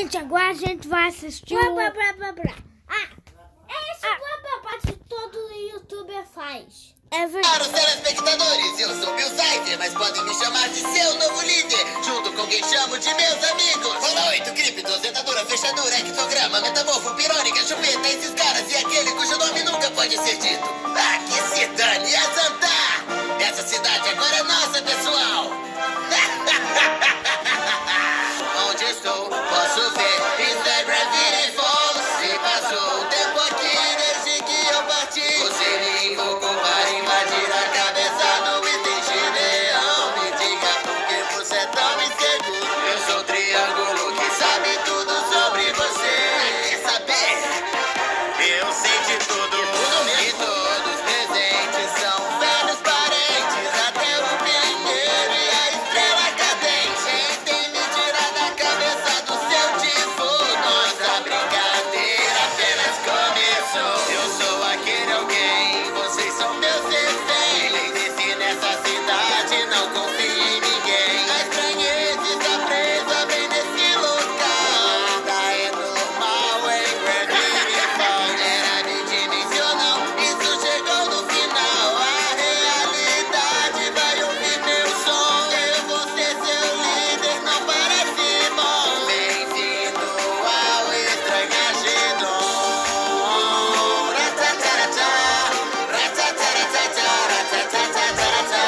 Gente, agora a gente vai assistir esse blá que todo youtuber faz. É verdade. Para os telespectadores, eu sou Bill Cipher, mas podem me chamar de seu novo líder, junto com quem chamo de meus amigos. Rola 8, cripto, dentadura, fechadura, ectograma, metamorfo, pirônica, chupeta, esses caras e aquele cujo nome nunca pode ser dito. Ah, que se dane, Azantar! Essa cidade agora é nossa, pessoal! Onde estou? Posso ver Instagram, Vire Falls. Se passou o tempo aqui desde que eu parti. Você me invocou para invadir a cabeça, não entendi leão. Me diga por que você é tão inseguro. Eu sou o triângulo que sabe tudo sobre você. Quer saber? Eu sei de tudo. E todos presentes são velhos parentes. Até o pinheiro e a estrela cadente. Tentem me tirar da cabeça do seu tipo. Nossa brincadeira apenas começou. Eu sou aquele alguém, vocês são meus reféns. Lembre-se, nessa cidade não confie em ninguém. A estranheza está presa bem nesse local. Nada é normal em Gravity Falls. Era bidimensional, isso chegou no final. A realidade vai ouvir meu som. Eu vou ser seu líder, não parece bom. Bem-vindo ao Estranhagedon. Ratataratá, ratataratá, ratataratá.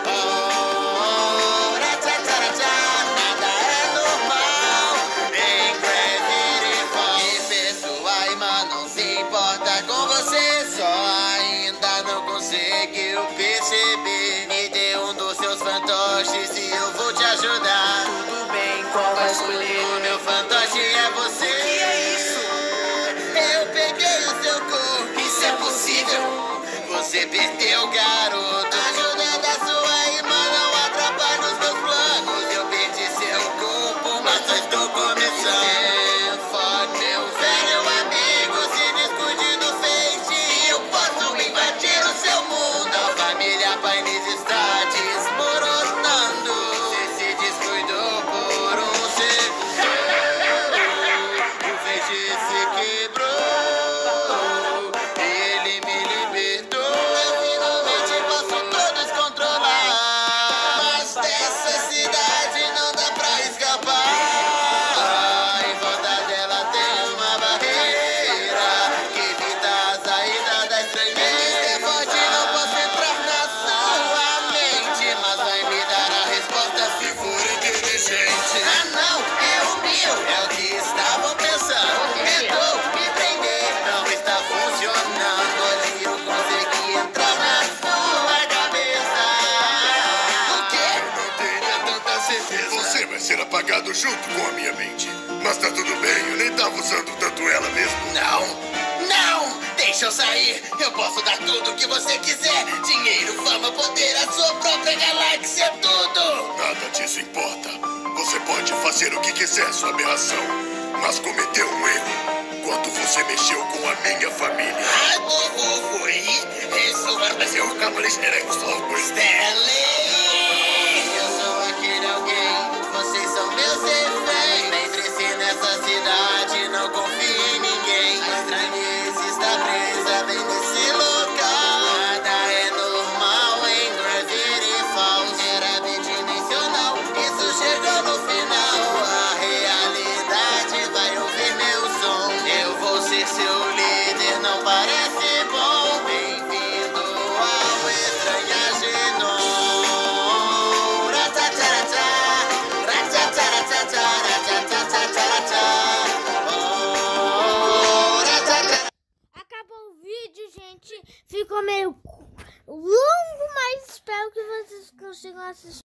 Oh, ratataratá, nada é normal em Gravity Falls. Que pessoa imã não se importa com você, só ainda não conseguiu perceber. Me dê um dos seus fantoches e eu vou te ajudar. Tudo bem, qual vai escolher? O meu fantoche é você. Que é isso? Eu peguei o seu corpo. Isso é possível? Você perdeu, garoto. Ajudando a sua irmã não atrapalha os meus planos. Eu perdi seu corpo, mas só estou começando. Fode, meu velho amigo, se descuide do feixe. Eu posso invadir o seu mundo. A família Painis está desmoronando. Você se descuidou por um segundo. O feixe se quebrou. Ele me libertou. Eu finalmente posso todos controlar. Mas dessa cidade não dá pra escapar. Em volta dela tem uma barreira que evita a saída da estranheza. Pode não posso entrar na sua mente, mas vai me dar a resposta se for inteligente. Ah não, é o meu, é o que estavam pensando. Tentou me prender, não está funcionando. Ali eu consegui entrar na sua cabeça. O quê? Não teria tanta certeza. Você vai ser apagado junto com a minha mente. Mas tá tudo bem, eu nem tava usando tanto ela mesmo. Não, não! Deixa eu sair! Eu posso dar tudo o que você quiser! Dinheiro, fama, poder, a sua própria galáxia, tudo! Nada disso importa. Você pode fazer o que quiser, sua aberração. Mas cometeu um erro quando você mexeu com a minha família. Ah, foi isso, mas eu acabo de esperar com os Stanley! Eu sou aquele alguém, vocês são meus reféns. Lembre-se, nessa cidade não confie em ninguém. A estranheza está presa bem nesse local. Nada é normal em Gravity Falls. Era bidimensional, isso chegou no final. A realidade vai ouvir meu som. Eu vou ser seu líder, não parece bom. Bem-vindo ao Estranhagedon. Ratataratá, ratataratá, ratataratá. Oh, ratataratá. Acabou o vídeo, gente. Ficou meio longo, mas espero que vocês consigam assistir.